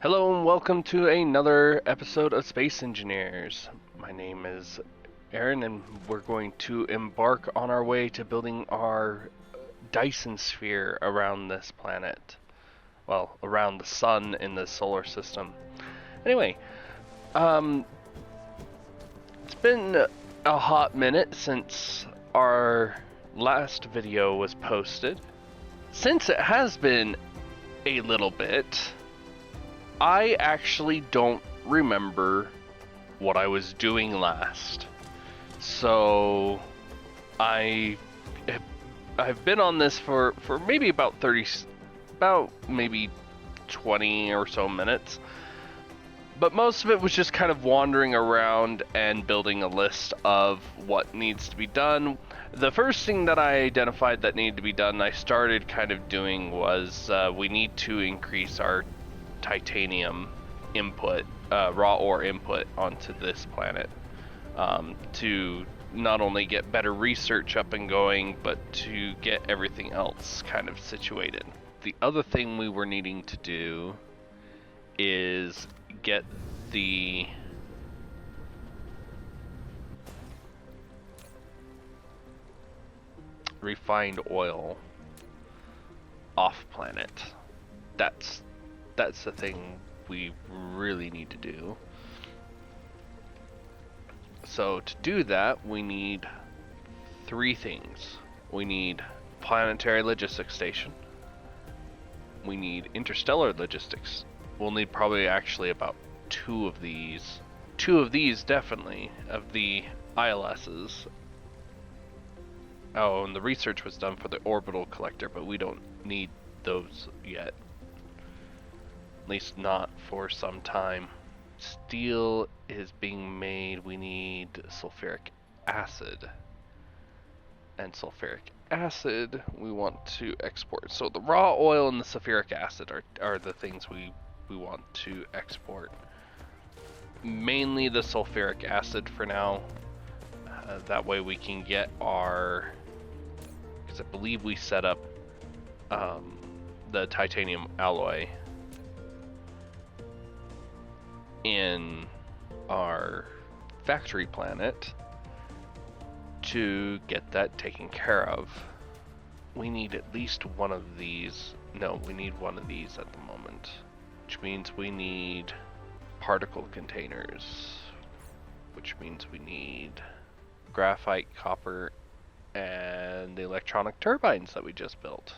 Hello and welcome to another episode of Space Engineers. My name is Aaron and we're going to embark on our way to building our Dyson sphere around this planet. Well, around the sun in the solar system. Anyway, it's been a hot minute since our last video was posted. Since it has been a little bit, I actually don't remember what I was doing last. So I've been on this for maybe about maybe 20 or so minutes. But most of it was just kind of wandering around and building a list of what needs to be done. The first thing that I identified that needed to be done, I started kind of doing was we need to increase our titanium input, raw ore input onto this planet to not only get better research up and going, but to get everything else kind of situated. The other thing we were needing to do is get the refined oil off planet. That's the thing we really need to do. So to do that, we need three things. We need planetary logistics station. We need interstellar logistics. We'll need probably actually about two of these. Two of these definitely, of the ILSs. Oh, and the research was done for the orbital collector, but we don't need those yet. At least not for some time. Steel is being made. We need sulfuric acid. And sulfuric acid we want to export. So the raw oil and the sulfuric acid are the things we want to export. Mainly the sulfuric acid for now. That way we can get our... because I believe we set up the titanium alloy in our factory planet to get that taken care of. We need at least one of these. No, we need one of these at the moment, which means we need particle containers, which means we need graphite, copper, and the electronic turbines that we just built.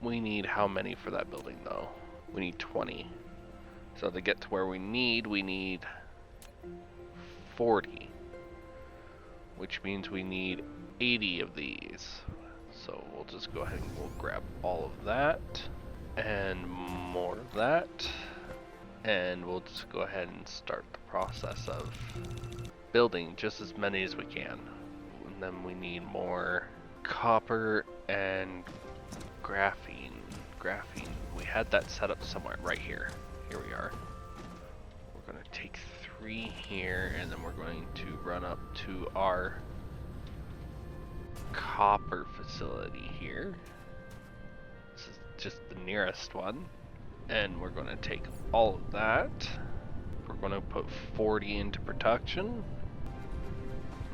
We need how many for that building though? We need 20. So to get to where we need 40, which means we need 80 of these. So we'll just go ahead and we'll grab all of that and more of that, and we'll just go ahead and start the process of building just as many as we can. And then we need more copper and graphene. We had that set up somewhere right here. Here we are. We're going to take 3 here, and then we're going to run up to our copper facility here. This is just the nearest one. And we're going to take all of that. We're going to put 40 into production.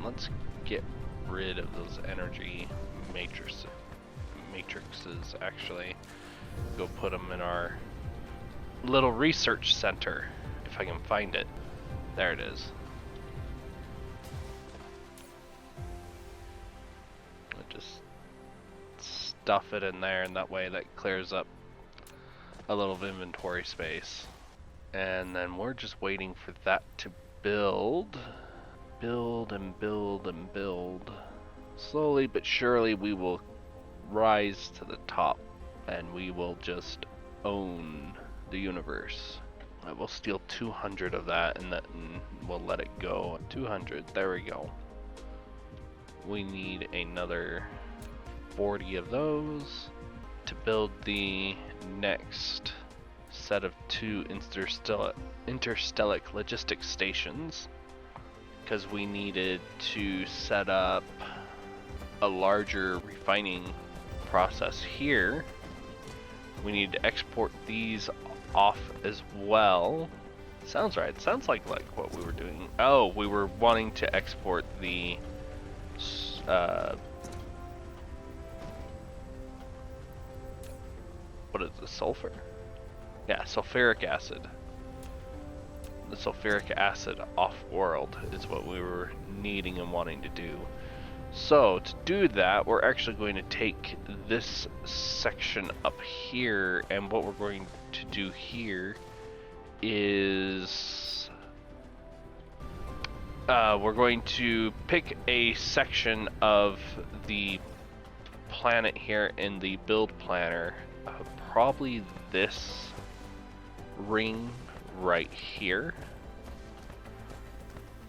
Let's get rid of those energy matrices actually. Go put them in our little research center, if I can find it. There it is. I'll just stuff it in there, and that way that clears up a little of inventory space. And then we're just waiting for that to build and build and build. Slowly but surely we will rise to the top, and we will just own the universe. I will steal 200 of that, and then we'll let it go. 200, there we go. We need another 40 of those to build the next set of 2 interstellar logistics stations, because we needed to set up a larger refining process here. We need to export these off as well. Sounds right. Sounds like what we were doing. Oh, we were wanting to export the what is the sulfur? Yeah, sulfuric acid. The sulfuric acid off-world is what we were needing and wanting to do. So to do that, we're actually going to take this section up here, and what we're going to do here is we're going to pick a section of the planet here in the build planner, probably this ring right here,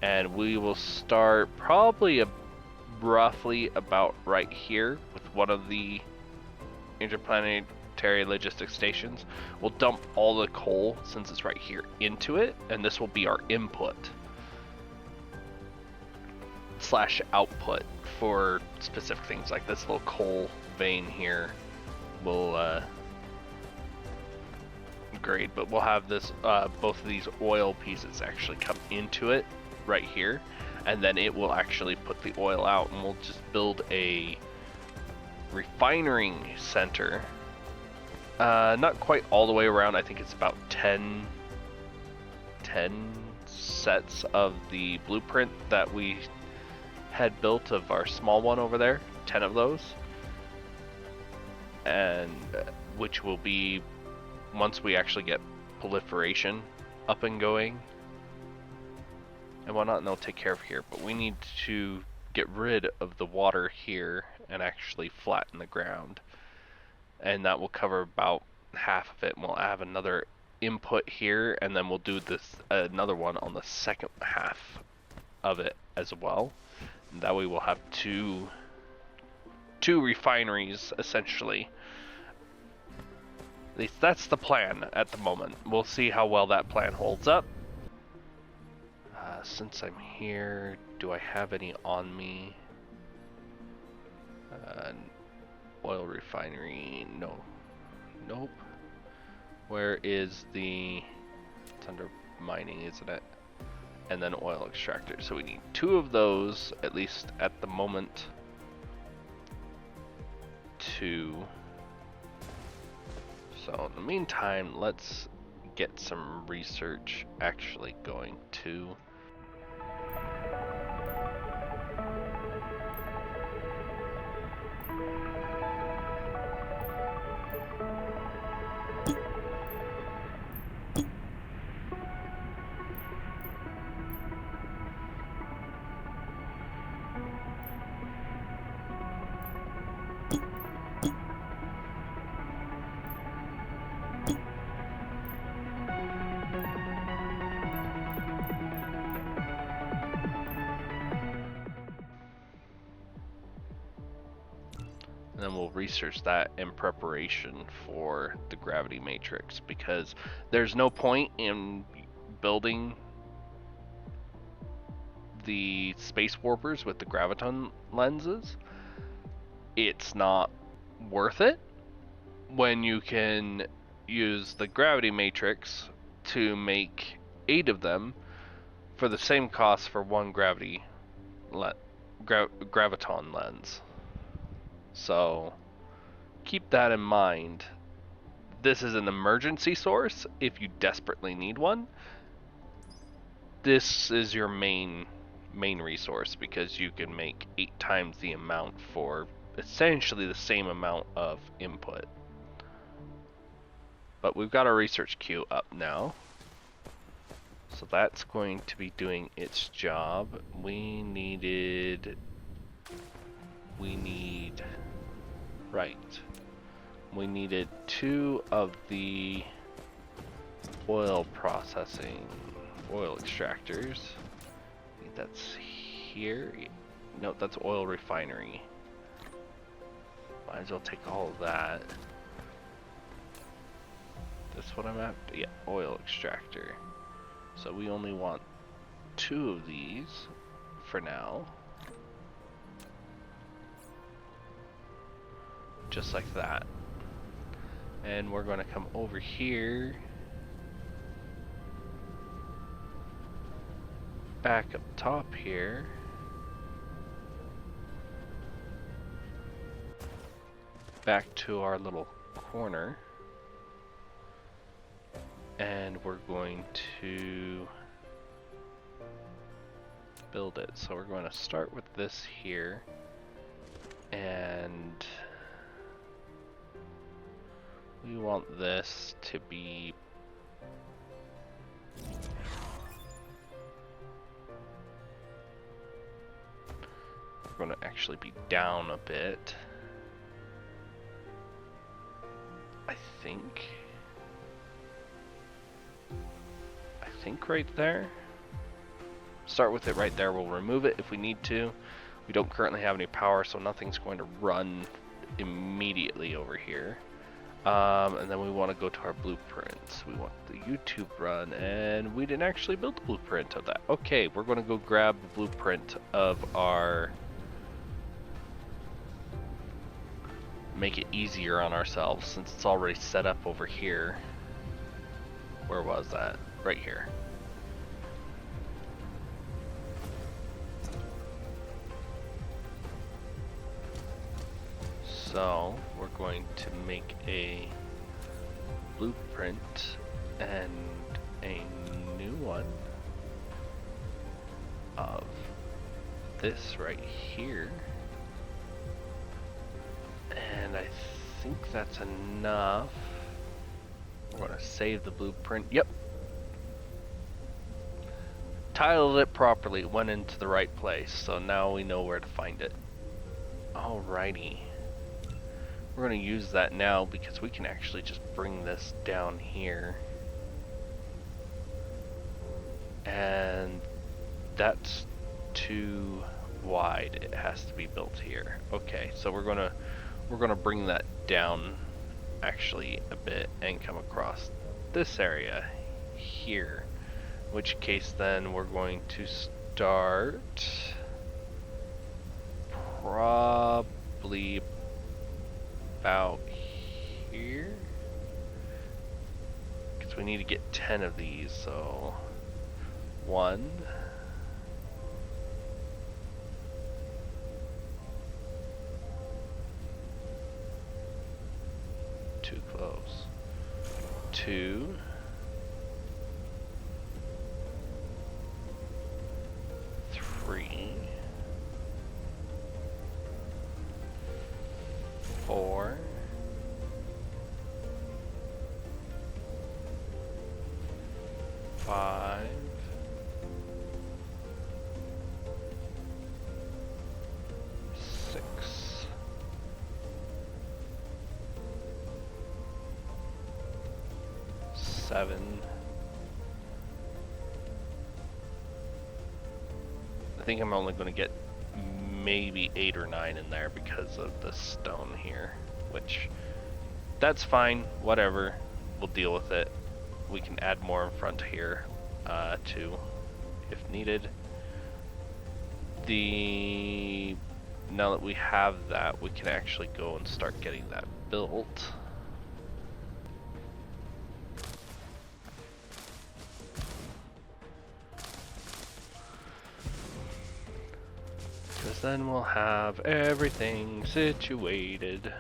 and we will start probably roughly about right here with one of the interplanetary logistics stations. We'll dump all the coal, since it's right here, into it, and this will be our input slash output for specific things. Like this little coal vein here will grade, but we'll have this both of these oil pieces actually come into it right here, and then it will actually put the oil out, and we'll just build a refining center. Not quite all the way around. I think it's about 10 sets of the blueprint that we had built of our small one over there. 10 of those, and which will be, once we actually get proliferation up and going and whatnot, and they'll take care of here. But we need to get rid of the water here and actually flatten the ground, and that will cover about half of it. And we'll have another input here, and then we'll do this another one on the second half of it as well. And that way we'll have two refineries essentially. At least that's the plan at the moment. We'll see how well that plan holds up. Since I'm here, do I have any on me? Oil refinery, no. Nope. Where is the... It's under mining, isn't it? And then oil extractor. So we need 2 of those, at least at the moment, to... So in the meantime, let's get some research actually going too. And then we'll research that in preparation for the gravity matrix, because there's no point in building the space warpers with the graviton lenses. It's not worth it when you can use the gravity matrix to make 8 of them for the same cost for one graviton lens. So keep that in mind. This is an emergency source if you desperately need one. This is your main resource, because you can make 8 times the amount for essentially the same amount of input. But we've got our research queue up now, so that's going to be doing its job. We need we needed 2 of the oil processing, oil extractors. I think that's here. No, that's oil refinery. Might as well take all of that. That's what I'm at? Yeah, oil extractor. So we only want 2 of these for now. Just like that. And we're going to come over here back up top here. Back to our little corner. And we're going to build it. So we're going to start with this here. And we want this to be going to actually be down a bit. I think right there. Start with it right there. We'll remove it if we need to. We don't currently have any power, so nothing's going to run immediately over here. And then we want to go to our blueprints. We want the YouTube run, and we didn't actually build the blueprint of that. Okay, we're going to go grab the blueprint of our... Make it easier on ourselves since it's already set up over here. Where was that? Right here. So we're going to make a blueprint and a new one of this right here. And I think that's enough. We're going to save the blueprint. Yep. Tiled it properly. It went into the right place. So now we know where to find it. Alrighty. We're going to use that now because we can actually just bring this down here. And that's too wide. It has to be built here. Okay, so we're gonna bring that down actually a bit and come across this area here. In which case then we're going to start probably about here. Because we need to get 10 of these, so 1. Too close. 2. 3. 4. 5. 6. 7. I think I'm only going to get maybe 8 or 9 in there because of the stone here, which that's fine, whatever, we'll deal with it. We can add more in front here too if needed. Now that we have that, we can actually go and start getting that built. Because then we'll have everything situated.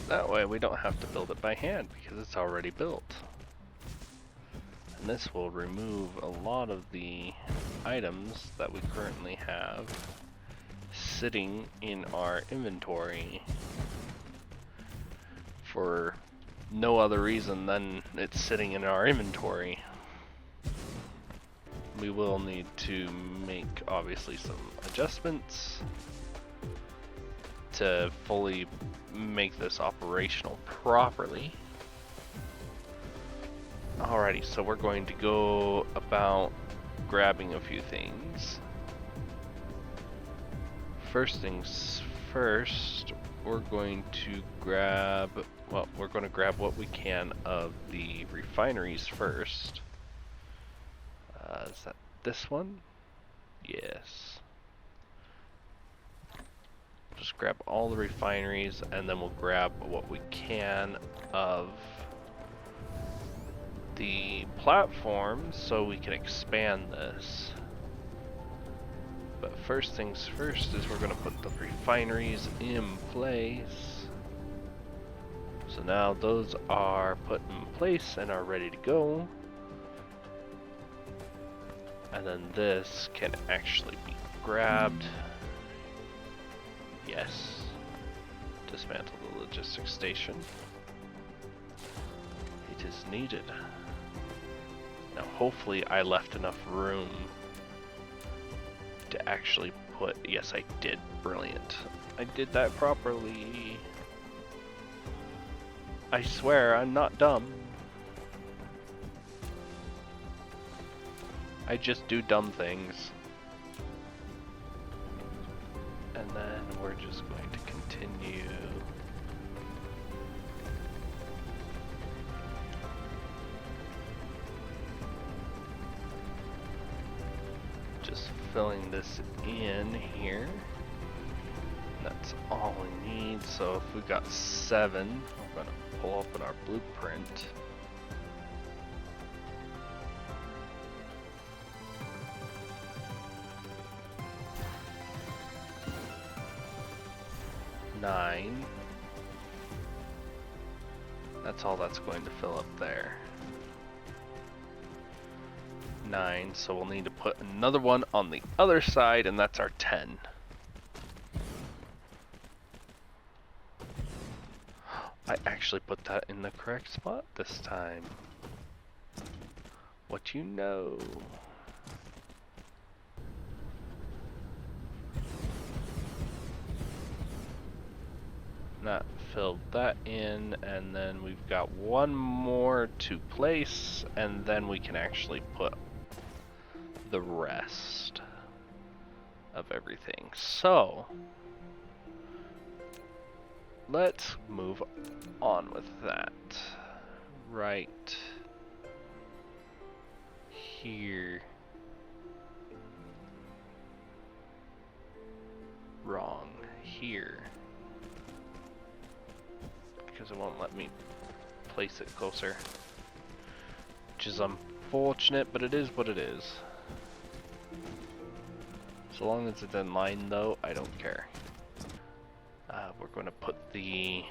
That way we don't have to build it by hand because it's already built. And this will remove a lot of the items that we currently have sitting in our inventory for no other reason than it's sitting in our inventory. We will need to make obviously some adjustments to fully make this operational properly. Alrighty, so we're going to go about grabbing a few things. First things first, we're going to grab, well, we're going to grab what we can of the refineries first. Is that this one? Yes. Just grab all the refineries and then we'll grab what we can of the platform so we can expand this. But first things first is we're going to put the refineries in place. So now those are put in place and are ready to go. And then this can actually be grabbed. Yes. Dismantle the logistics station. It is needed. Now hopefully I left enough room to actually put... Yes, I did. Brilliant. I did that properly. I swear I'm not dumb. I just do dumb things. And then we're just going to continue. Just filling this in here. That's all we need. So if we got 7, we're going to pull up in our blueprint. Nine. That's all that's going to fill up there. 9, so we'll need to put another one on the other side, and that's our 10. I actually put that in the correct spot this time. What you know? Not filled that in, and then we've got one more to place, and then we can actually put the rest of everything. So let's move on with that. Right here. Wrong here. Because it won't let me place it closer. Which is unfortunate, but it is what it is. So long as it's in line though, I don't care. We're going to put the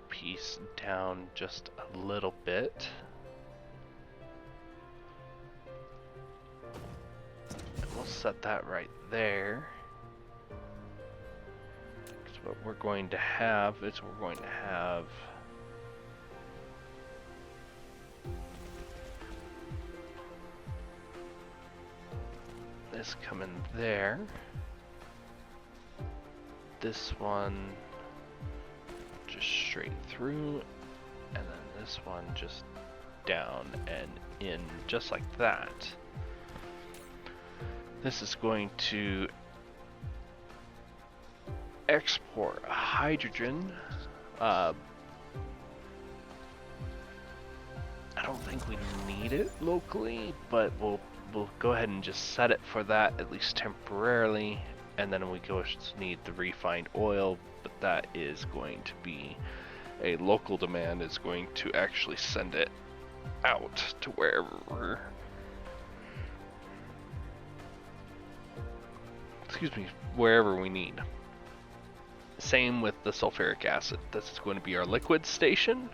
piece down just a little bit. And we'll set that right there. Because what we're going to have is we're going to have this come in there. This one just straight through, and then this one just down and in, just like that. This is going to export hydrogen. I don't think we need it locally, but we'll go ahead and just set it for that, at least temporarily, and then we need the refined oil, but that is going to be a local demand, is going to actually send it out to wherever wherever we need. Same with the sulfuric acid. This is going to be our liquid station,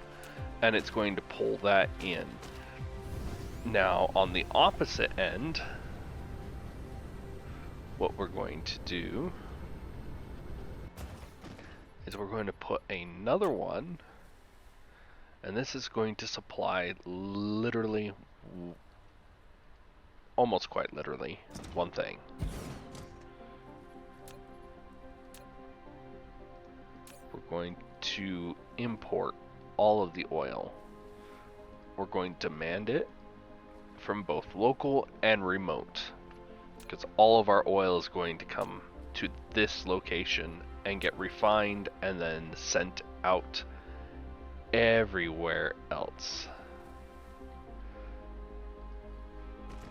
and it's going to pull that in. Now, on the opposite end, what we're going to do is we're going to put another one, and this is going to supply literally, almost quite literally, one thing. We're going to import all of the oil. We're going to demand it from both local and remote, because all of our oil is going to come to this location and get refined and then sent out everywhere else.